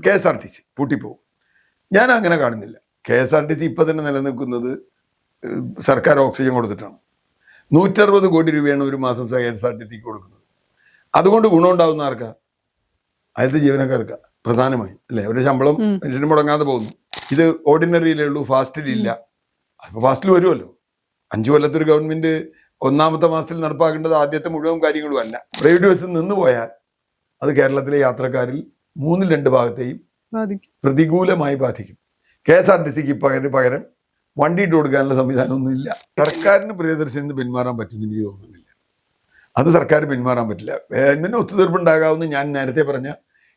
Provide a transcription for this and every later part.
KSRTC പൂട്ടിപ്പോകും. ഞാൻ അങ്ങനെ കാണുന്നില്ല. KSRTC ഇപ്പം തന്നെ നിലനിൽക്കുന്നത് സർക്കാർ ഓക്സിജൻ കൊടുത്തിട്ടാണ്. 160 കോടി രൂപയാണ് ഒരു മാസം KSRTCക്ക് കൊടുക്കുന്നത്. അതുകൊണ്ട് ഗുണമുണ്ടാവുന്ന ആർക്കാ? അതിലത്തെ ജീവനക്കാർക്കാ പ്രധാനമായും, അല്ലേ? അവരുടെ ശമ്പളം മനുഷ്യന് മുടങ്ങാതെ പോകുന്നു. ഇത് ഓർഡിനറിയിലേ ഉള്ളൂ, ഫാസ്റ്റിലില്ല. അപ്പോൾ ഫാസ്റ്റിൽ വരുമല്ലോ. 5 കൊല്ലത്തൊരു ഗവൺമെന്റ് ഒന്നാമത്തെ മാസത്തിൽ നടപ്പാക്കേണ്ടത് ആദ്യത്തെ മുഴുവൻ കാര്യങ്ങളും അല്ല. പ്രൈവറ്റ് ബസ് നിന്ന് പോയാൽ അത് കേരളത്തിലെ യാത്രക്കാരിൽ 2 ഭാഗത്തെയും പ്രതികൂലമായി ബാധിക്കും. KSRTCക്ക് പകരം വണ്ടി ഇട്ട് കൊടുക്കാനുള്ള സംവിധാനമൊന്നും ഇല്ല. സർക്കാരിന് പ്രിയദർശിനി പിന്മാറാൻ പറ്റുന്ന എനിക്ക് തോന്നുന്നില്ല. അത് സർക്കാർ പിന്മാറാൻ പറ്റില്ല. ഗവൺമെന്റിന് ഒത്തുതീർപ്പുണ്ടാകാവുന്ന ഞാൻ നേരത്തെ പറഞ്ഞ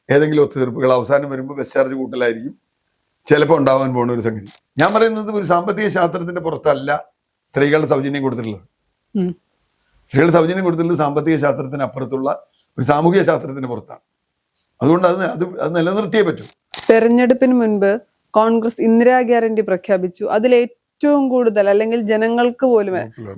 ഏതെങ്കിലും ഒത്തുതീർപ്പുകൾ അവസാനം വരുമ്പോൾ ബസ് ചാർജ് കൂട്ടലായിരിക്കും ചിലപ്പോൾ ഉണ്ടാവാൻ പോകുന്ന ഒരു സംഗതി. ഞാൻ പറയുന്നത് ഒരു സാമ്പത്തിക ശാസ്ത്രത്തിന്റെ പുറത്തല്ല സ്ത്രീകളുടെ സൗജന്യം കൊടുത്തിട്ടുള്ളത്. സ്ത്രീകളുടെ സൗജന്യം കൊടുത്തിട്ടുള്ളത് സാമ്പത്തിക ശാസ്ത്രത്തിന് അപ്പുറത്തുള്ള ഒരു സാമൂഹിക ശാസ്ത്രത്തിന് പുറത്താണ്. അതുകൊണ്ട് അത് നിലനിർത്തിയേ പറ്റൂ. തെരഞ്ഞെടുപ്പിന് മുൻപ് കോൺഗ്രസ് ഇന്ദിരാ ഗ്യാരണ്ടി പ്രഖ്യാപിച്ചു. അതിൽ ഏറ്റവും കൂടുതൽ അല്ലെങ്കിൽ ജനങ്ങൾക്ക് പോലും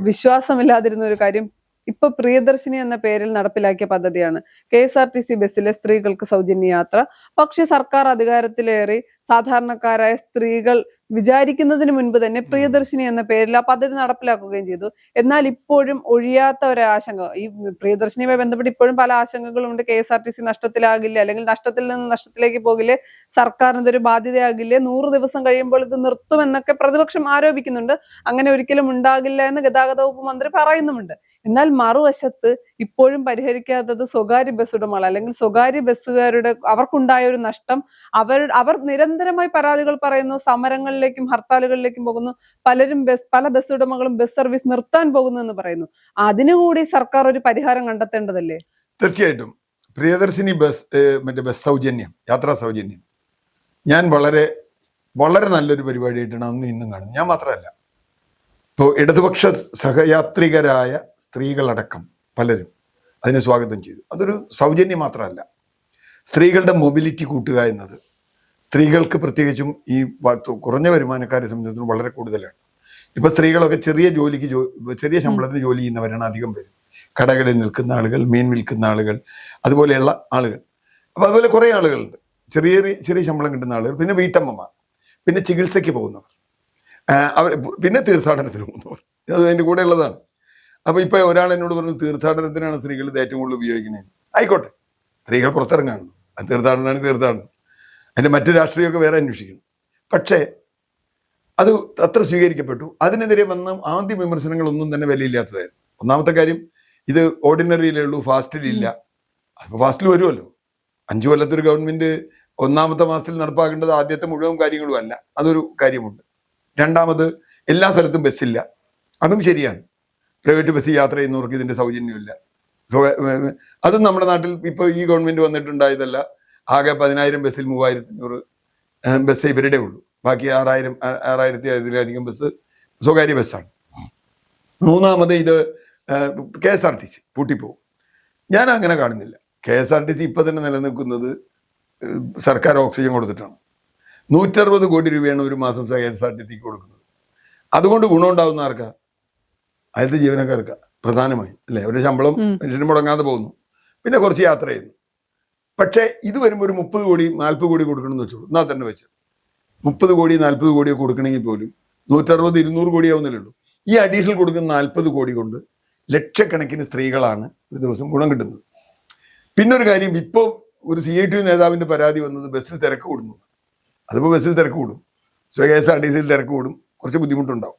വിശ്വാസമില്ലാതിരുന്ന ഒരു കാര്യം ഇപ്പൊ പ്രിയദർശിനി എന്ന പേരിൽ നടപ്പിലാക്കിയ പദ്ധതിയാണ്. KSRTC ബസ്സിലെ സ്ത്രീകൾക്ക് സൗജന്യ യാത്ര. പക്ഷെ സർക്കാർ അധികാരത്തിലേറി സാധാരണക്കാരായ സ്ത്രീകൾ വിചാരിക്കുന്നതിന് മുൻപ് തന്നെ പ്രിയദർശിനി എന്ന പേരിൽ ആ പദ്ധതി നടപ്പിലാക്കുകയും ചെയ്തു. എന്നാൽ ഇപ്പോഴും ഒഴിയാത്ത ഒരു ആശങ്ക, ഈ പ്രിയദർശിനിയുമായി ബന്ധപ്പെട്ട് ഇപ്പോഴും പല ആശങ്കകളുണ്ട്. KSRTC നഷ്ടത്തിലാകില്ല, അല്ലെങ്കിൽ നഷ്ടത്തിൽ നിന്ന് നഷ്ടത്തിലേക്ക് പോകില്ലേ, സർക്കാരിന് ഇതൊരു ബാധ്യതയാകില്ലേ, 100 ദിവസം കഴിയുമ്പോൾ ഇത് നിർത്തുമെന്നൊക്കെ പ്രതിപക്ഷം ആരോപിക്കുന്നുണ്ട്. അങ്ങനെ ഒരിക്കലും ഉണ്ടാകില്ല എന്ന് ഗതാഗത വകുപ്പ് മന്ത്രി പറയുന്നുമുണ്ട്. എന്നാൽ മറുവശത്ത് ഇപ്പോഴും പരിഹരിക്കാത്തത് സ്വകാര്യ ബസ് ഉടമകൾ, അല്ലെങ്കിൽ സ്വകാര്യ ബസ്സുകാരുടെ അവർക്കുണ്ടായ ഒരു നഷ്ടം. അവർ നിരന്തരമായി പരാതികൾ പറയുന്നു, സമരങ്ങളിലേക്കും ഹർത്താലുകളിലേക്കും പോകുന്നു. പല ബസ് ഉടമകളും ബസ് സർവീസ് നിർത്താൻ പോകുന്നു എന്ന് പറയുന്നു. അതിനുകൂടി സർക്കാർ ഒരു പരിഹാരം കണ്ടെത്തേണ്ടതല്ലേ? തീർച്ചയായിട്ടും. പ്രിയദർശിനി ബസ് സൗജന്യം, യാത്രാ സൗജന്യം ഞാൻ വളരെ വളരെ നല്ലൊരു പരിപാടിയായിട്ടാണ് അന്നും ഇന്നും കാണുന്നത്. ഞാൻ മാത്രമല്ല, ഇപ്പോൾ ഇടതുപക്ഷ സഹയാത്രികരായ സ്ത്രീകളടക്കം പലരും അതിനെ സ്വാഗതം ചെയ്തു. അതൊരു സൗജന്യം മാത്രമല്ല, സ്ത്രീകളുടെ മൊബിലിറ്റി കൂട്ടുക എന്നത് സ്ത്രീകൾക്ക് പ്രത്യേകിച്ചും ഈ കുറഞ്ഞ വരുമാനക്കാരെ സംബന്ധിച്ചിടത്തോളം വളരെ കൂടുതലാണ്. ഇപ്പം സ്ത്രീകളൊക്കെ ചെറിയ ശമ്പളത്തിന് ജോലി ചെയ്യുന്നവരാണ് അധികം പേര്. കടകളിൽ നിൽക്കുന്ന ആളുകൾ, മീൻ വിൽക്കുന്ന ആളുകൾ, അതുപോലെയുള്ള ആളുകൾ. അപ്പോൾ അതുപോലെ കുറേ ആളുകളുണ്ട്, ചെറിയ ശമ്പളം കിട്ടുന്ന ആളുകൾ. പിന്നെ വീട്ടമ്മമാർ, പിന്നെ ചികിത്സയ്ക്ക് പോകുന്നവർ, പിന്നെ തീർത്ഥാടനത്തിന് പോകുന്നവർ. അത് അതിൻ്റെ കൂടെ ഉള്ളതാണ്. അപ്പോൾ ഇപ്പോൾ ഒരാൾ എന്നോട് പറഞ്ഞു തീർത്ഥാടനത്തിനാണ് സ്ത്രീകൾ ഇത് ഏറ്റവും കൂടുതൽ ഉപയോഗിക്കുന്നത്. ആയിക്കോട്ടെ, സ്ത്രീകൾ പുറത്തിറങ്ങാണ്, അത് തീർത്ഥാടനമാണ് തീർത്ഥാടനം. അതിൻ്റെ മറ്റു രാഷ്ട്രീയമൊക്കെ വേറെ അന്വേഷിക്കണം. പക്ഷേ അത് അത്ര സ്വീകരിക്കപ്പെട്ടു. അതിനെതിരെ വന്ന ആദ്യ വിമർശനങ്ങളൊന്നും തന്നെ വിലയില്ലാത്തതായിരുന്നു. ഒന്നാമത്തെ കാര്യം, ഇത് ഓർഡിനറിയിലേ ഉള്ളൂ, ഫാസ്റ്റിലില്ല. അപ്പോൾ ഫാസ്റ്റിൽ വരുമല്ലോ. 5 കൊല്ലത്തൊരു ഗവൺമെന്റ് ഒന്നാമത്തെ മാസത്തിൽ നടപ്പാക്കേണ്ടത് ആദ്യത്തെ മുഴുവൻ കാര്യങ്ങളും അല്ല. അതൊരു കാര്യമുണ്ട്. രണ്ടാമത്, എല്ലാ സ്ഥലത്തും ബസ്സില്ല. അതും ശരിയാണ്. പ്രൈവറ്റ് ബസ്സിൽ യാത്ര ചെയ്യുന്നവർക്ക് ഇതിൻ്റെ സൗജന്യമില്ല. അതും നമ്മുടെ നാട്ടിൽ ഇപ്പോൾ ഈ ഗവൺമെന്റ് വന്നിട്ടുണ്ടായതല്ല. ആകെ 10,000 ബസ്സിൽ 3,500 ബസ് ഇവരുടെ ഉള്ളൂ. ബാക്കി 6,000-6,500 ബസ് സ്വകാര്യ ബസ്സാണ്. മൂന്നാമത്, ഇത് KSRTC പൂട്ടിപ്പോകും. ഞാൻ അങ്ങനെ കാണുന്നില്ല. KSRTC ഇപ്പം തന്നെ നിലനിൽക്കുന്നത് സർക്കാർ ഓക്സിജൻ കൊടുത്തിട്ടാണ്. 160 കോടി രൂപയാണ് ഒരു മാസം KSRTCക്ക് കൊടുക്കുന്നത്. അതുകൊണ്ട് ഗുണമുണ്ടാവുന്ന ആർക്കാ? അതിലത്തെ ജീവനക്കാർക്കാ പ്രധാനമായും, അല്ലേ? അവരുടെ ശമ്പളം മനുഷ്യന് മുടങ്ങാതെ പോകുന്നു. പിന്നെ കുറച്ച് യാത്ര ചെയ്യുന്നു. പക്ഷേ ഇത് വരുമ്പോൾ ഒരു 30 കോടി 40 കോടി കൊടുക്കണമെന്ന് വെച്ചോളൂ. എന്നാൽ തന്നെ വെച്ച് 30 കോടി 40 കോടിയോ കൊടുക്കണമെങ്കിൽ പോലും 160-200 കോടിയാവുന്നില്ലല്ലോ. ഈ അഡീഷണൽ കൊടുക്കുന്ന 40 കോടി കൊണ്ട് ലക്ഷക്കണക്കിന് സ്ത്രീകളാണ് ഒരു ദിവസം ഗുണം കിട്ടുന്നത്. പിന്നൊരു കാര്യം, ഇപ്പോൾ ഒരു CITU നേതാവിൻ്റെ പരാതി വന്നത് ബസ്സിൽ തിരക്ക് കൂടുന്നു. അതിപ്പോൾ ബസ്സിൽ തിരക്ക് കൂടും, KSRTCയിൽ തിരക്ക് കൂടും, കുറച്ച് ബുദ്ധിമുട്ടുണ്ടാവും.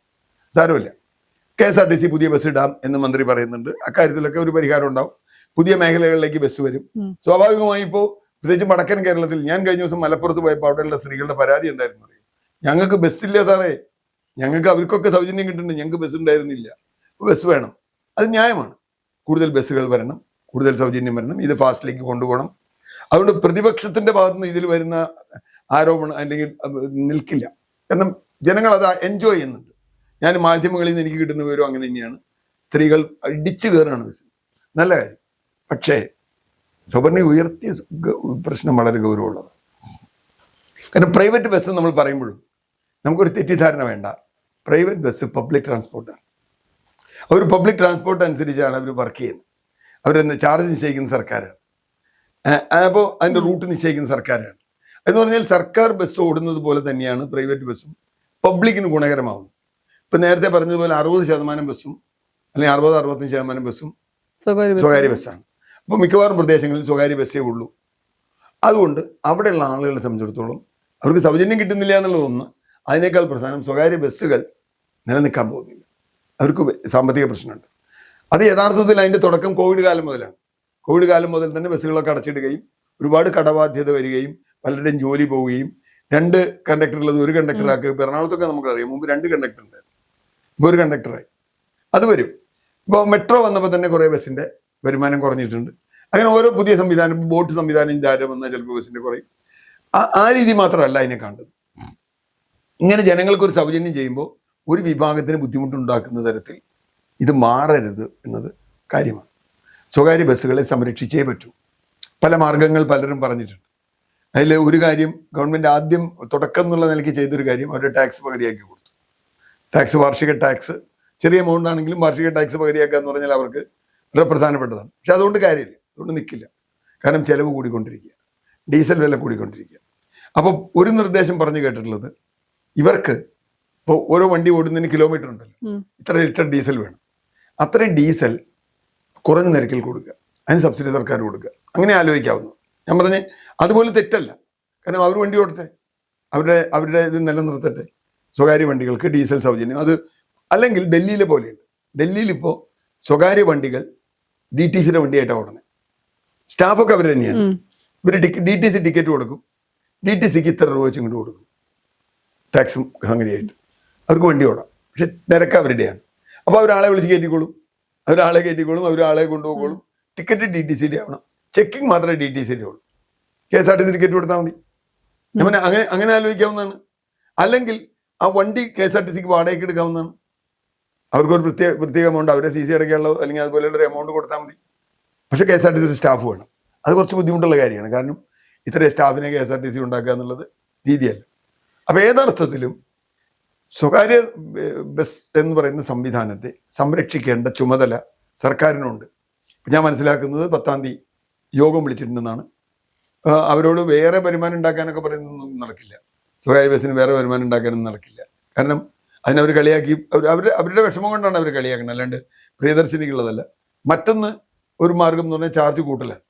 സാരമില്ല, KSRTC പുതിയ ബസ് ഇടാം എന്ന് മന്ത്രി പറയുന്നുണ്ട്. അക്കാര്യത്തിലൊക്കെ ഒരു പരിഹാരം ഉണ്ടാവും. പുതിയ മേഖലകളിലേക്ക് ബസ് വരും. സ്വാഭാവികമായി ഇപ്പോൾ പ്രത്യേകിച്ച് വടക്കൻ കേരളത്തിൽ, ഞാൻ കഴിഞ്ഞ ദിവസം മലപ്പുറത്ത് പോയപ്പോൾ അവിടെയുള്ള സ്ത്രീകളുടെ പരാതി എന്തായിരുന്നു അറിയാം? ഞങ്ങൾക്ക് ബസ്സില്ല സാറേ, അവർക്കൊക്കെ സൗജന്യം കിട്ടുന്നുണ്ട്, ഞങ്ങൾക്ക് ബസ് ഉണ്ടായിരുന്നില്ല, ബസ് വേണം. അത് ന്യായമാണ്. കൂടുതൽ ബസ്സുകൾ വരണം, കൂടുതൽ സൗജന്യം വരണം, ഇത് ഫാസ്റ്റിലേക്ക് കൊണ്ടുപോകണം. അതുകൊണ്ട് പ്രതിപക്ഷത്തിന്റെ ഭാഗത്തുനിന്ന് ഇതിൽ വരുന്ന ആരോപണം അല്ലെങ്കിൽ നിൽക്കില്ല. കാരണം ജനങ്ങൾ അത് എൻജോയ് ചെയ്യുന്നുണ്ട്. ഞാൻ മാധ്യമങ്ങളിൽ നിന്ന് എനിക്ക് കിട്ടുന്ന വിവരം അങ്ങനെ തന്നെയാണ്. സ്ത്രീകൾ ഇടിച്ചു കയറാണ് ബസ്സിൽ, നല്ല കാര്യം. പക്ഷേ സുവർണ ഉയർത്തിയ പ്രശ്നം വളരെ ഗൗരവമുള്ളതാണ്. കാരണം പ്രൈവറ്റ് ബസ് നമ്മൾ പറയുമ്പോഴും നമുക്കൊരു തെറ്റിദ്ധാരണ വേണ്ട. പ്രൈവറ്റ് ബസ് പബ്ലിക് ട്രാൻസ്പോർട്ടാണ്. അവർ പബ്ലിക് ട്രാൻസ്പോർട്ട് അനുസരിച്ചാണ് അവർ വർക്ക് ചെയ്യുന്നത്. അവരെന്ന് ചാർജ് നിശ്ചയിക്കുന്ന സർക്കാരാണ്. അപ്പോൾ അതിൻ്റെ റൂട്ട് നിശ്ചയിക്കുന്ന സർക്കാരാണ്. എന്ന് പറഞ്ഞാൽ സർക്കാർ ബസ് ഓടുന്നത് പോലെ തന്നെയാണ് പ്രൈവറ്റ് ബസ്സും പബ്ലിക്കിന് ഗുണകരമാവുന്നത്. ഇപ്പം നേരത്തെ പറഞ്ഞതുപോലെ 60% ബസ്സും അല്ലെങ്കിൽ 60-65% ബസ്സും സ്വകാര്യ ബസ്സാണ്. അപ്പോൾ മിക്കവാറും പ്രദേശങ്ങളിൽ സ്വകാര്യ ബസ്സേ ഉള്ളൂ. അതുകൊണ്ട് അവിടെയുള്ള ആളുകളെ സംബന്ധിച്ചിടത്തോളം അവർക്ക് സൗജന്യം കിട്ടുന്നില്ല എന്നുള്ളതൊന്ന്. അതിനേക്കാൾ പ്രധാനം സ്വകാര്യ ബസ്സുകൾ നിലനിൽക്കാൻ പോകുന്നില്ല. അവർക്ക് സാമ്പത്തിക പ്രശ്നമുണ്ട്. അത് യഥാർത്ഥത്തിൽ അതിൻ്റെ തുടക്കം കോവിഡ് കാലം മുതലാണ്. കോവിഡ് കാലം മുതൽ തന്നെ ബസ്സുകളൊക്കെ അടച്ചിടുകയും ഒരുപാട് കടബാധ്യത വരികയും പലരുടെയും ജോലി പോവുകയും 2 കണ്ടക്ടർ ഉള്ളത് 1 കണ്ടക്ടറാക്കി. ഇപ്പോൾ എറണാകുളത്തൊക്കെ നമുക്കറിയാം, മുമ്പ് 2 കണ്ടക്ടർ ഉണ്ടായിരുന്നു, ഇപ്പോൾ 1 കണ്ടക്ടറായി. അത് വരും. ഇപ്പോൾ മെട്രോ വന്നപ്പോൾ തന്നെ കുറേ ബസ്സിൻ്റെ വരുമാനം കുറഞ്ഞിട്ടുണ്ട്. അങ്ങനെ ഓരോ പുതിയ സംവിധാനം, ബോട്ട് സംവിധാനം ഇതാരം വന്നാൽ ചിലപ്പോൾ ബസ്സിൻ്റെ കുറയും. ആ രീതി മാത്രമല്ല അതിനെ കണ്ടത്. ഇങ്ങനെ ജനങ്ങൾക്കൊരു സൗജന്യം ചെയ്യുമ്പോൾ ഒരു വിഭാഗത്തിന് ബുദ്ധിമുട്ടുണ്ടാക്കുന്ന തരത്തിൽ ഇത് മാറരുത് എന്നത് കാര്യമാണ്. സ്വകാര്യ ബസ്സുകളെ സംരക്ഷിച്ചേ പറ്റൂ. പല മാർഗങ്ങൾ പലരും പറഞ്ഞിട്ടുണ്ട്. അതിൽ ഒരു കാര്യം ഗവൺമെൻറ് ആദ്യം തുടക്കം എന്നുള്ള നിലയ്ക്ക് ചെയ്തൊരു കാര്യം, അവരുടെ ടാക്സ് പകുതിയാക്കി കൊടുത്തു. വാർഷിക ടാക്സ് ചെറിയ എമൗണ്ട് ആണെങ്കിലും വാർഷിക ടാക്സ് പകുതിയാക്കുക എന്ന് പറഞ്ഞാൽ അവർക്ക് വളരെ പ്രധാനപ്പെട്ടതാണ്. പക്ഷെ അതുകൊണ്ട് കാര്യമില്ല, അതുകൊണ്ട് നിൽക്കില്ല. കാരണം ചെലവ് കൂടിക്കൊണ്ടിരിക്കുക, ഡീസൽ വില കൂടിക്കൊണ്ടിരിക്കുക. അപ്പോൾ ഒരു നിർദ്ദേശം പറഞ്ഞു കേട്ടിട്ടുള്ളത്, ഇവർക്ക് ഇപ്പോൾ ഓരോ വണ്ടി ഓടുന്നതിന് കിലോമീറ്റർ ഉണ്ടല്ലോ, ഇത്ര ലിറ്റർ ഡീസൽ വേണം, അത്രയും ഡീസൽ കുറഞ്ഞ നിരക്കിൽ കൊടുക്കുക, അതിന് സബ്സിഡി സർക്കാർ കൊടുക്കുക. അങ്ങനെ ആലോചിക്കാവുന്നത്. ഞാൻ പറഞ്ഞ് അതുപോലെ തെറ്റല്ല. കാരണം അവർ വണ്ടി ഓടട്ടെ, അവരുടെ ഇത് നിലനിർത്തട്ടെ. സ്വകാര്യ വണ്ടികൾക്ക് ഡീസൽ സൗജന്യം. അത് അല്ലെങ്കിൽ ഡൽഹിയിലെ പോലെയുണ്ട്. ഡൽഹിയിൽ ഇപ്പോൾ സ്വകാര്യ വണ്ടികൾ DTCയുടെ വണ്ടിയായിട്ടാണ് ഓടണേ. സ്റ്റാഫൊക്കെ അവർ തന്നെയാണ്. ഇവർ DTC ടിക്കറ്റ് കൊടുക്കും, DTCക്ക് ഇത്ര രൂപ വെച്ച് ഇങ്ങോട്ട് കൊടുക്കും, ടാക്സും സംഗതിയായിട്ട്. അവർക്ക് വണ്ടി ഓടാം, പക്ഷെ നിരക്ക് അവരുടെയാണ്. അപ്പോൾ അവരാളെ വിളിച്ച് കയറ്റിക്കോളും, അവരാളെ കൊണ്ടുപോകോളും. ടിക്കറ്റ് DTCയുടെ ആവണം, ചെക്കിങ് മാത്രമേ DTCയുടെ ഉള്ളൂ. KSRTC ടിക്കറ്റ് കൊടുത്താൽ മതി. ഞാൻ അങ്ങനെ ആലോചിക്കാവുന്നതാണ്. അല്ലെങ്കിൽ ആ വണ്ടി KSRTCക്ക് വാടകയ്ക്ക് എടുക്കാവുന്നതാണ്. അവർക്കൊരു പ്രത്യേക എമൗണ്ട്, അവരെ CC അടയ്ക്കാനുള്ള അല്ലെങ്കിൽ അതുപോലെയുള്ളൊരു എമൗണ്ട് കൊടുത്താൽ മതി. പക്ഷേ KSRTC സ്റ്റാഫ് വേണം. അത് കുറച്ച് ബുദ്ധിമുട്ടുള്ള കാര്യമാണ്. കാരണം ഇത്രയും സ്റ്റാഫിനെ KSRTC ഉണ്ടാക്കുക എന്നുള്ളത് രീതിയല്ല. അപ്പോൾ ഏതർത്ഥത്തിലും സ്വകാര്യ ബസ് എന്ന് പറയുന്ന സംവിധാനത്തെ സംരക്ഷിക്കേണ്ട ചുമതല സർക്കാരിനുണ്ട്. ഞാൻ മനസ്സിലാക്കുന്നത് 10-ാം തീയതി യോഗം വിളിച്ചിട്ടുണ്ടെന്നാണ്. അവരോട് വേറെ വരുമാനം ഉണ്ടാക്കാനൊക്കെ പറയുന്നതൊന്നും നടക്കില്ല. സ്വകാര്യ ബസ്സിന് വേറെ വരുമാനം ഉണ്ടാക്കാനൊന്നും നടക്കില്ല. കാരണം അതിനവർ കളിയാക്കി, അവരുടെ വിഷമം കൊണ്ടാണ് അവർ കളിയാക്കുന്നത്, അല്ലാണ്ട് പ്രിയദർശിനിക്കുള്ളതല്ല. മറ്റൊന്ന് ഒരു മാർഗം എന്ന് പറഞ്ഞാൽ ചാർജ് കൂട്ടലാണ്,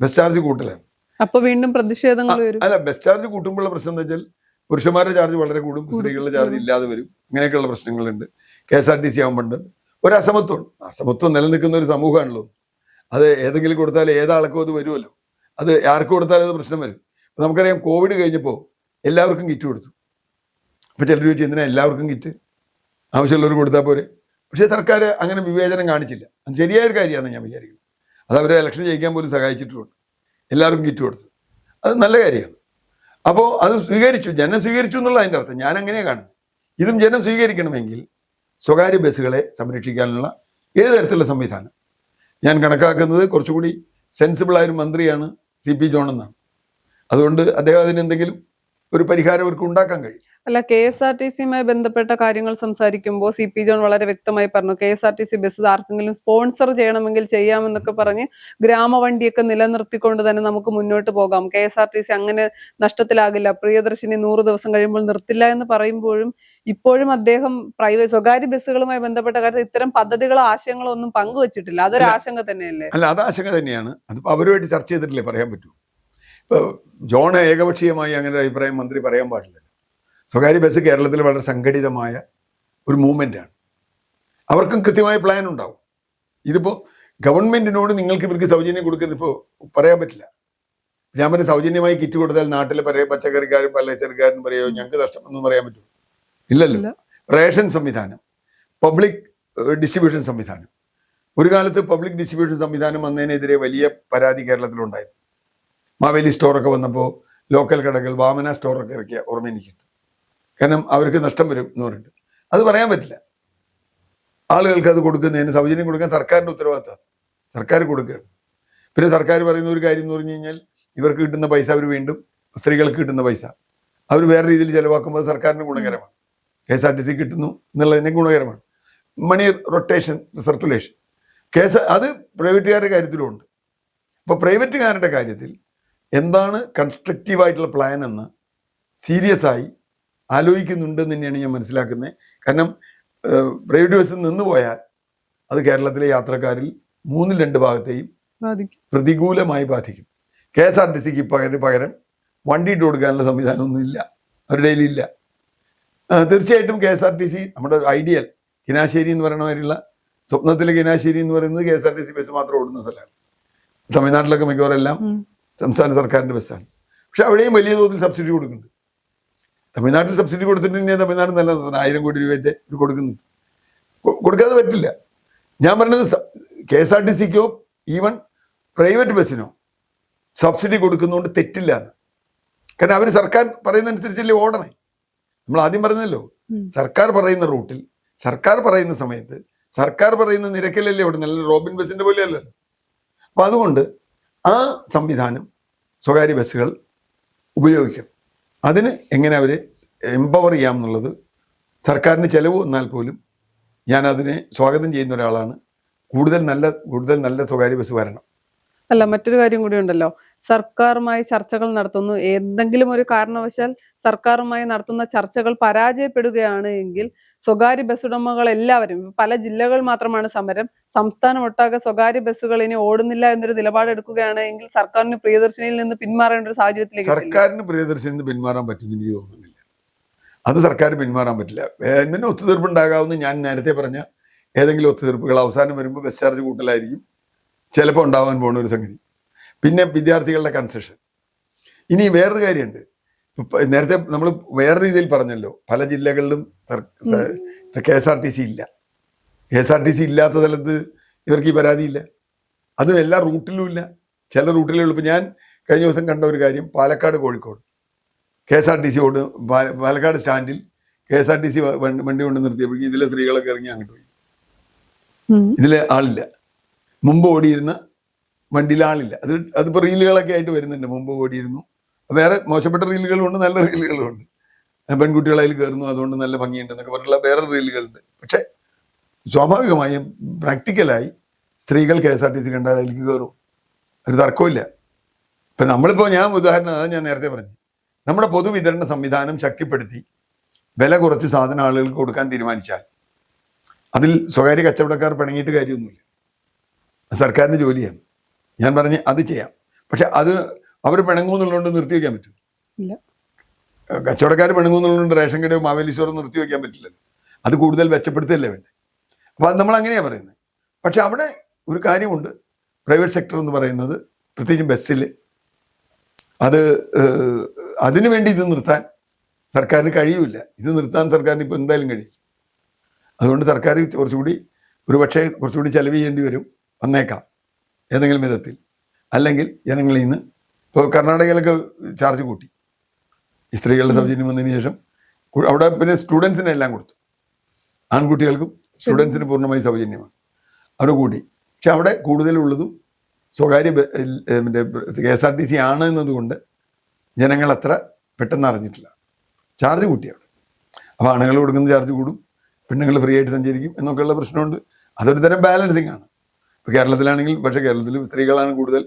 ബസ് ചാർജ് കൂട്ടലാണ്. അപ്പൊ വീണ്ടും പ്രതിഷേധങ്ങൾ വരും. അല്ല, ബസ് ചാർജ് കൂട്ടുമ്പോഴുള്ള പ്രശ്നം എന്താ വെച്ചാൽ പുരുഷന്മാരുടെ ചാർജ് വളരെ കൂടും, സ്ത്രീകളുടെ ചാർജ് ഇല്ലാതെ വരും. ഇങ്ങനെയൊക്കെയുള്ള പ്രശ്നങ്ങളുണ്ട്. KSRTC ആകുമ്പോണ്ട് ഒരു അസമത്വം നിലനിൽക്കുന്ന ഒരു സമൂഹമാണല്ലോ. അത് ഏതെങ്കിലും കൊടുത്താൽ ഏതാൾക്കും അത് വരുമല്ലോ. അത് ആർക്ക് കൊടുത്താലും അത് പ്രശ്നം വരും. ഇപ്പം നമുക്കറിയാം, കോവിഡ് കഴിഞ്ഞപ്പോൾ എല്ലാവർക്കും കിറ്റ് കൊടുത്തു. അപ്പോൾ ചിലർ ചോദിച്ചു, എന്തിനാ എല്ലാവർക്കും കിറ്റ്, ആവശ്യമുള്ളവർ കൊടുത്താൽ പോരെ. പക്ഷേ സർക്കാർ അങ്ങനെ വിവേചനം കാണിച്ചില്ല. അത് ശരിയായൊരു കാര്യമാണെന്ന് ഞാൻ വിചാരിക്കുന്നു. അത് അവരെ ഇലക്ഷൻ ജയിക്കാൻ പോലും സഹായിച്ചിട്ടുമുണ്ട്. എല്ലാവർക്കും കിറ്റ് കൊടുത്തു, അത് നല്ല കാര്യമാണ്. അപ്പോൾ അത് ജനം സ്വീകരിച്ചു എന്നുള്ള അതിൻ്റെ അർത്ഥം. ഞാൻ അങ്ങനെയാണ് കാണുന്നത്. ഇതും ജനം സ്വീകരിക്കണമെങ്കിൽ സ്വകാര്യ ബസ്സുകളെ സംരക്ഷിക്കാനുള്ള ഏത് തരത്തിലുള്ള സംവിധാനം, ഞാൻ കണക്കാക്കുന്നത് കുറച്ചുകൂടി സെൻസിബിളായൊരു മന്ത്രിയാണ് CP ജോൺ എന്നാണ്. അതുകൊണ്ട് അദ്ദേഹം അതിന് എന്തെങ്കിലും ഒരു പരിഹാരം അവർക്ക് ഉണ്ടാക്കാൻ കഴിയും. അല്ല, KSRTCയുമായി ബന്ധപ്പെട്ട കാര്യങ്ങൾ സംസാരിക്കുമ്പോൾ CP ജോൺ വളരെ വ്യക്തമായി പറഞ്ഞു, KSRTC ബസ് ആർക്കെങ്കിലും സ്പോൺസർ ചെയ്യണമെങ്കിൽ ചെയ്യാമെന്നൊക്കെ പറഞ്ഞ് ഗ്രാമവണ്ടിയൊക്കെ നിലനിർത്തിക്കൊണ്ട് തന്നെ നമുക്ക് മുന്നോട്ട് പോകാം, KSRTC അങ്ങനെ നഷ്ടത്തിലാകില്ല, പ്രിയദർശിനി 100 ദിവസം കഴിയുമ്പോൾ നിർത്തില്ല എന്ന് പറയുമ്പോഴും ഇപ്പോഴും അദ്ദേഹം സ്വകാര്യ ബസ്സുകളുമായി ബന്ധപ്പെട്ട കാര്യത്തിൽ ഇത്തരം പദ്ധതികളോ ആശയങ്ങളോ ഒന്നും പങ്കുവച്ചിട്ടില്ല. അതൊരു ആശങ്ക തന്നെയല്ലേ? അല്ല, അത് ആശങ്ക തന്നെയാണ്. അതിപ്പോൾ അവരുമായിട്ട് ചർച്ച ചെയ്തിട്ടില്ലേ പറയാൻ പറ്റൂ. ഇപ്പോൾ ജോൺ ഏകപക്ഷീയമായി അങ്ങനെ ഒരു അഭിപ്രായം മന്ത്രി പറയാൻ പാടില്ല. സ്വകാര്യ ബസ് കേരളത്തിൽ വളരെ സംഘടിതമായ ഒരു മൂവ്മെൻ്റാണ്. അവർക്കും കൃത്യമായ പ്ലാൻ ഉണ്ടാവും. ഇതിപ്പോൾ ഗവൺമെൻറ്റിനോട് നിങ്ങൾക്ക് ഇവർക്ക് സൗജന്യം കൊടുക്കുന്നത് ഇപ്പോൾ പറയാൻ പറ്റില്ല. ഞാൻ പറഞ്ഞ സൗജന്യമായി കിറ്റ് കൊടുത്താൽ നാട്ടിലെ പച്ചക്കറിക്കാരും പലചരക്കാരും പറയുമോ ഞങ്ങൾക്ക് നഷ്ടമെന്ന് പറയാൻ പറ്റുമോ? ഇല്ലല്ലോ. റേഷൻ സംവിധാനം, പബ്ലിക് ഡിസ്ട്രിബ്യൂഷൻ സംവിധാനം, ഒരു കാലത്ത് പബ്ലിക് ഡിസ്ട്രിബ്യൂഷൻ സംവിധാനം വന്നതിനെതിരെ വലിയ പരാതി കേരളത്തിലുണ്ടായിരുന്നു. മാവേലി സ്റ്റോറൊക്കെ വന്നപ്പോൾ ലോക്കൽ കടകൾ വാമന സ്റ്റോറൊക്കെ ഇറക്കിയ ഓർമ്മ എനിക്കുണ്ട്. കാരണം അവർക്ക് നഷ്ടം വരും എന്ന് പറഞ്ഞിട്ട് അത് പറയാൻ പറ്റില്ല. ആളുകൾക്ക് അത് കൊടുക്കുന്നതിന് സൗജന്യം കൊടുക്കാൻ സർക്കാരിൻ്റെ ഉത്തരവാദിത്തം, സർക്കാർ കൊടുക്കുകയാണ്. പിന്നെ സർക്കാർ പറയുന്ന ഒരു കാര്യം എന്ന് പറഞ്ഞു കഴിഞ്ഞാൽ ഇവർക്ക് കിട്ടുന്ന പൈസ അവർ വീണ്ടും സ്ത്രീകൾക്ക് കിട്ടുന്ന പൈസ അവർ വേറെ രീതിയിൽ ചിലവാക്കുമ്പോൾ സർക്കാരിന് ഗുണകരമാണ്. KSRTC കിട്ടുന്നു എന്നുള്ളതിന് ഗുണകരമാണ്. മണി റൊട്ടേഷൻ, സർക്കുലേഷൻ അത് പ്രൈവറ്റുകാരുടെ കാര്യത്തിലും ഉണ്ട്. അപ്പോൾ പ്രൈവറ്റുകാരുടെ കാര്യത്തിൽ എന്താണ് കൺസ്ട്രക്റ്റീവായിട്ടുള്ള പ്ലാൻ എന്ന് സീരിയസ് ആയി ആലോചിക്കുന്നുണ്ടെന്ന് തന്നെയാണ് ഞാൻ മനസ്സിലാക്കുന്നത്. കാരണം പ്രൈവറ്റ് ബസ്സിൽ നിന്ന് പോയാൽ അത് കേരളത്തിലെ യാത്രക്കാരിൽ 2 ഭാഗത്തെയും പ്രതികൂലമായി ബാധിക്കും. KSRTCക്ക് പകരം വണ്ടി ഇട്ട് കൊടുക്കാനുള്ള സംവിധാനമൊന്നും ഇല്ല, അവരുടെ കയ്യിലില്ല. തീർച്ചയായിട്ടും KSRTC നമ്മുടെ ഐഡിയൽ കിനാശ്ശേരി എന്ന് പറയുന്ന മാതിരിയുള്ള സ്വപ്നത്തിലെ കിനാശ്ശേരി എന്ന് പറയുന്നത് KSRTC ബസ് മാത്രം ഓടുന്ന സ്ഥലമാണ്. തമിഴ്നാട്ടിലൊക്കെ മിക്കവാറെല്ലാം സംസ്ഥാന സർക്കാരിൻ്റെ ബസ്സാണ്. പക്ഷെ അവിടെയും വലിയ തോതിൽ സബ്സിഡി കൊടുക്കുന്നുണ്ട്. തമിഴ്നാട്ടിൽ സബ്സിഡി കൊടുത്തിട്ടുണ്ടെങ്കിൽ തമിഴ്നാട് നല്ല 1000 കോടി രൂപയുടെ കൊടുക്കുന്നുണ്ട്. കൊടുക്കാതെ പറ്റില്ല. ഞാൻ പറഞ്ഞത് KSRTCക്കോ ഈവൻ പ്രൈവറ്റ് ബസ്സിനോ സബ്സിഡി കൊടുക്കുന്നതുകൊണ്ട് തെറ്റില്ല എന്ന്. കാരണം അവർ സർക്കാർ പറയുന്ന അനുസരിച്ചല്ലേ ഓടണേ. നമ്മൾ ആദ്യം പറഞ്ഞല്ലോ, സർക്കാർ പറയുന്ന റൂട്ടിൽ സർക്കാർ പറയുന്ന സമയത്ത് സർക്കാർ പറയുന്ന നിരക്കിലല്ലേ ഓടുന്നത്, നല്ല റോബിൻ ബസ്സിന്റെ പോലെയല്ലല്ലോ. അപ്പൊ അതുകൊണ്ട് ആ സംവിധാനം സ്വകാര്യ ബസ്സുകൾ ഉപയോഗിക്കണം. അതിന് എങ്ങനെ അവരെ എംപവർ ചെയ്യാം എന്നുള്ളത് സർക്കാരിന് ചെലവ് വന്നാൽ പോലും ഞാൻ അതിനെ സ്വാഗതം ചെയ്യുന്ന ഒരാളാണ്. കൂടുതൽ നല്ല സ്വകാര്യ ബസ് വരണം. അല്ല, മറ്റൊരു കാര്യം കൂടി ഉണ്ടല്ലോ, സർക്കാരുമായി ചർച്ചകൾ നടത്തുന്നു. ഏതെങ്കിലും ഒരു കാരണവശാൽ സർക്കാരുമായി നടത്തുന്ന ചർച്ചകൾ പരാജയപ്പെടുകയാണ് എങ്കിൽ സ്വകാര്യ ബസ് ഉടമകൾ എല്ലാവരും, പല ജില്ലകൾ മാത്രമാണ് സമരം, സംസ്ഥാനം ഒട്ടാകെ സ്വകാര്യ ബസ്സുകൾ ഇനി ഓടുന്നില്ല എന്നൊരു നിലപാടെടുക്കുകയാണ് എങ്കിൽ സർക്കാരിന് പ്രിയദർശിനിയിൽ നിന്ന് പിന്മാറേണ്ട ഒരു സാഹചര്യത്തിലേക്ക് സർക്കാരിന് പ്രിയദർശിനിയിൽ നിന്ന് പിന്മാറാൻ പറ്റുന്ന എനിക്ക് തോന്നുന്നില്ല. അത് സർക്കാർ പിന്മാറാൻ പറ്റില്ല. പിന്നെ ഒത്തുതീർപ്പുണ്ടാകാവുന്ന ഞാൻ നേരത്തെ പറഞ്ഞ ഏതെങ്കിലും ഒത്തുതീർപ്പുകൾ അവസാനം വരുമ്പോൾ ബസ് ചാർജ് കൂട്ടലായിരിക്കും ചിലപ്പോൾ ഉണ്ടാവാൻ പോകുന്ന ഒരു സംഗതി. പിന്നെ വിദ്യാർത്ഥികളുടെ കൺസെഷൻ. ഇനി വേറൊരു കാര്യമുണ്ട്. നേരത്തെ നമ്മൾ വേറെ രീതിയിൽ പറഞ്ഞല്ലോ, പല ജില്ലകളിലും KSRTC ഇല്ല. KSRTC ഇല്ലാത്ത സ്ഥലത്ത് ഇവർക്ക് ഈ പരാതിയില്ല. അതും എല്ലാ റൂട്ടിലും ഇല്ല, ചില റൂട്ടിലേ ഉള്ളൂ. ഇപ്പം ഞാൻ കഴിഞ്ഞ ദിവസം കണ്ട ഒരു കാര്യം, പാലക്കാട് കോഴിക്കോട് KSRTC പാലക്കാട് സ്റ്റാൻഡിൽ KSRTC വണ്ടി കൊണ്ട് നിർത്തിയപ്പോഴേക്കും ഇതിലെ സ്ത്രീകളൊക്കെ ഇറങ്ങി അങ്ങോട്ട് പോയി. ഇതിലെ ആളില്ല. മുമ്പ് ഓടിയിരുന്ന വണ്ടിയിൽ ആളില്ല. അതിപ്പോൾ റീലുകളൊക്കെ ആയിട്ട് വരുന്നുണ്ട്. മുമ്പ് ഓടിയിരുന്നു, വേറെ മോശപ്പെട്ട റീലുകളുണ്ട്, നല്ല റീലുകളുണ്ട്. പെൺകുട്ടികൾ അതിൽ കയറുന്നു, അതുകൊണ്ട് നല്ല ഭംഗിയുണ്ടെന്നൊക്കെ പറഞ്ഞുള്ള വേറെ റീലുകളുണ്ട്. പക്ഷെ സ്വാഭാവികമായും പ്രാക്ടിക്കലായി സ്ത്രീകൾ KSRTC കണ്ടാൽ അതിലേക്ക് കയറും, ഒരു തർക്കമില്ല. ഇപ്പം നമ്മളിപ്പോൾ ഞാൻ ഉദാഹരണം അതാണ് ഞാൻ നേരത്തെ പറഞ്ഞു, നമ്മുടെ പൊതുവിതരണ സംവിധാനം ശക്തിപ്പെടുത്തി വില കുറച്ച് സാധനം ആളുകൾക്ക് കൊടുക്കാൻ തീരുമാനിച്ചാൽ അതിൽ സ്വകാര്യ കച്ചവടക്കാർ പിണങ്ങിയിട്ട് കാര്യമൊന്നുമില്ല. സർക്കാരിൻ്റെ ജോലിയാണ്. ഞാൻ പറഞ്ഞ് അത് ചെയ്യാം. പക്ഷെ അത് അവർ പിണങ്ങുന്നുള്ളതുകൊണ്ട് നിർത്തി വയ്ക്കാൻ പറ്റും? കച്ചവടക്കാർ പിണങ്ങുന്നുള്ളതുകൊണ്ട് റേഷൻ കടയോ മാവേലീശ്വരം നിർത്തി വയ്ക്കാൻ പറ്റില്ലല്ലോ. അത് കൂടുതൽ മെച്ചപ്പെടുത്തുകയല്ലേ വേണ്ടേ. അപ്പോൾ അത് നമ്മൾ അങ്ങനെയാണ് പറയുന്നത്. പക്ഷെ അവിടെ ഒരു കാര്യമുണ്ട്, പ്രൈവറ്റ് സെക്ടർ എന്ന് പറയുന്നത് പ്രത്യേകിച്ചും ബസ്സിൽ അതിനു വേണ്ടി ഇത് നിർത്താൻ സർക്കാരിന് കഴിയില്ല. ഇത് നിർത്താൻ സർക്കാരിന് ഇപ്പോൾ എന്തായാലും കഴിയും. അതുകൊണ്ട് സർക്കാർ കുറച്ചുകൂടി ചെലവ് ചെയ്യേണ്ടി വന്നേക്കാം ഏതെങ്കിലും വിധത്തിൽ. അല്ലെങ്കിൽ ജനങ്ങളിൽ നിന്ന് ഇപ്പോൾ കർണാടകയിലൊക്കെ ചാർജ് കൂട്ടി, ഈ സ്ത്രീകളുടെ സൗജന്യം വന്നതിന് ശേഷം. അവിടെ പിന്നെ സ്റ്റുഡൻസിനെ എല്ലാം കൊടുത്തു, ആൺകുട്ടികൾക്കും സ്റ്റുഡൻസിന് പൂർണ്ണമായി സൗജന്യമാണ്. അവിടെ കൂട്ടി. പക്ഷെ അവിടെ കൂടുതലുള്ളതും സ്വകാര്യ KSRTC ആണ് എന്നതുകൊണ്ട് ജനങ്ങൾ അത്ര പെട്ടെന്ന് അറിഞ്ഞിട്ടില്ല. ചാർജ് കൂട്ടി അവിടെ. അപ്പോൾ ആണുങ്ങൾ കൊടുക്കുന്ന ചാർജ് കൂടും, പെണ്ണുങ്ങൾ ഫ്രീ ആയിട്ട് സഞ്ചരിക്കും എന്നൊക്കെയുള്ള പ്രശ്നമുണ്ട്. അതൊരു തരം ബാലൻസിങ് ആണ്. ഇപ്പോൾ കേരളത്തിലാണെങ്കിൽ, പക്ഷേ കേരളത്തിൽ സ്ത്രീകളാണ് കൂടുതൽ,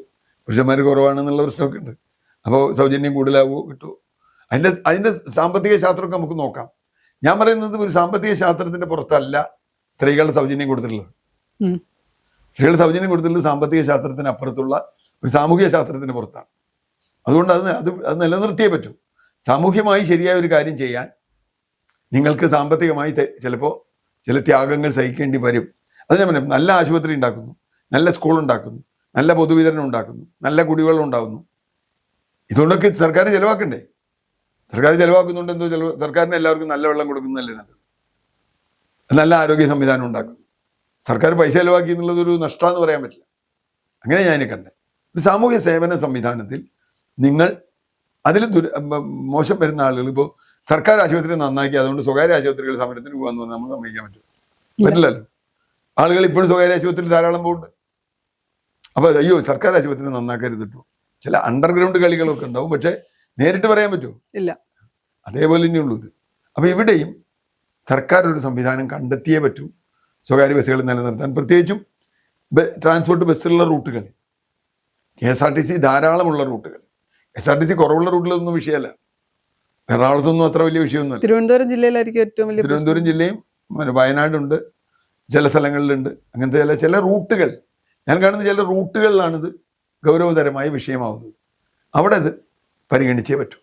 പുരുഷന്മാർ കുറവാണെന്നുള്ള പ്രശ്നമൊക്കെ ഉണ്ട്. അപ്പോൾ സൗജന്യം കൂടുതലാവുമോ കിട്ടുമോ? അതിൻ്റെ സാമ്പത്തിക ശാസ്ത്രമൊക്കെ നമുക്ക് നോക്കാം. ഞാൻ പറയുന്നത് ഒരു സാമ്പത്തിക ശാസ്ത്രത്തിൻ്റെ പുറത്തല്ല സ്ത്രീകളുടെ സൗജന്യം കൊടുത്തിട്ടുള്ളത്. സ്ത്രീകളുടെ സൗജന്യം കൊടുത്തിട്ടുള്ളത് സാമ്പത്തിക ശാസ്ത്രത്തിന് അപ്പുറത്തുള്ള ഒരു സാമൂഹിക ശാസ്ത്രത്തിന് പുറത്താണ്. അതുകൊണ്ട് അത് നിലനിർത്തിയേ പറ്റൂ. സാമൂഹ്യമായി ശരിയായ ഒരു കാര്യം ചെയ്യാൻ നിങ്ങൾക്ക് സാമ്പത്തികമായി ചിലപ്പോൾ ചില ത്യാഗങ്ങൾ സഹിക്കേണ്ടി വരും. അത് ഞാൻ പറഞ്ഞു, നല്ല ആശുപത്രി ഉണ്ടാക്കുന്നു, നല്ല സ്കൂൾ ഉണ്ടാക്കുന്നു, നല്ല പൊതുവിതരണം ഉണ്ടാക്കുന്നു, നല്ല കുടിവെള്ളം ഉണ്ടാകുന്നു. ഇതുകൊണ്ടൊക്കെ സർക്കാർ ചിലവാക്കണ്ടേ? സർക്കാർ ചിലവാക്കുന്നുണ്ട്. എന്തോ സർക്കാരിന് എല്ലാവർക്കും നല്ല വെള്ളം കൊടുക്കുന്നതല്ലേ നല്ലത്. നല്ല ആരോഗ്യ സംവിധാനം ഉണ്ടാക്കുന്നു. സർക്കാർ പൈസ ചിലവാക്കി എന്നുള്ളത് ഒരു നഷ്ടമെന്ന് പറയാൻ പറ്റില്ല. അങ്ങനെ ഞാൻ കണ്ടേ. ഒരു സാമൂഹ്യ സേവന സംവിധാനത്തിൽ നിങ്ങൾ അതിൽ മോശം വരുന്ന ആളുകൾ, ഇപ്പോൾ സർക്കാർ ആശുപത്രി നന്നാക്കി അതുകൊണ്ട് സ്വകാര്യ ആശുപത്രികൾ സമരത്തിന് പോകാമെന്ന് പറഞ്ഞാൽ നമ്മൾ സമ്മതിക്കാൻ പറ്റില്ലല്ലോ. ആളുകൾ ഇപ്പോഴും സ്വകാര്യ ആശുപത്രിയിൽ ധാരാളം പോകുന്നുണ്ട്. അപ്പോൾ അയ്യോ സർക്കാർ ആശുപത്രി നന്നാക്കരുതിട്ടു. ചില അണ്ടർഗ്രൗണ്ട് കളികളൊക്കെ ഉണ്ടാവും, പക്ഷെ നേരിട്ട് പറയാൻ പറ്റുമോ? ഇല്ല. അതേപോലെ തന്നെയുള്ളൂ ഇത്. അപ്പോൾ ഇവിടെയും സർക്കാർ ഒരു സംവിധാനം കണ്ടെത്തിയേ പറ്റൂ സ്വകാര്യ ബസ്സുകൾ നിലനിർത്താൻ. പ്രത്യേകിച്ചും ട്രാൻസ്പോർട്ട് ബസ്സുള്ള റൂട്ടുകൾ, KSRTC ധാരാളമുള്ള റൂട്ടുകൾ. SRTC കുറവുള്ള റൂട്ടിലൊന്നും വിഷയമല്ല. എറണാകുളത്തൊന്നും അത്ര വലിയ വിഷയമൊന്നുമല്ല. തിരുവനന്തപുരം ജില്ലയിലായിരിക്കും ഏറ്റവും വലിയ തിരുവനന്തപുരം ജില്ലയും വയനാടുണ്ട്, ചില സ്ഥലങ്ങളിലുണ്ട്. അങ്ങനത്തെ ചില റൂട്ടുകൾ, ഞാൻ കാണുന്ന ചില റൂട്ടുകളിലാണിത് ഗൗരവതരമായ വിഷയമാവുന്നത്. അവിടെ അത് പരിഗണിച്ചേ പറ്റൂ.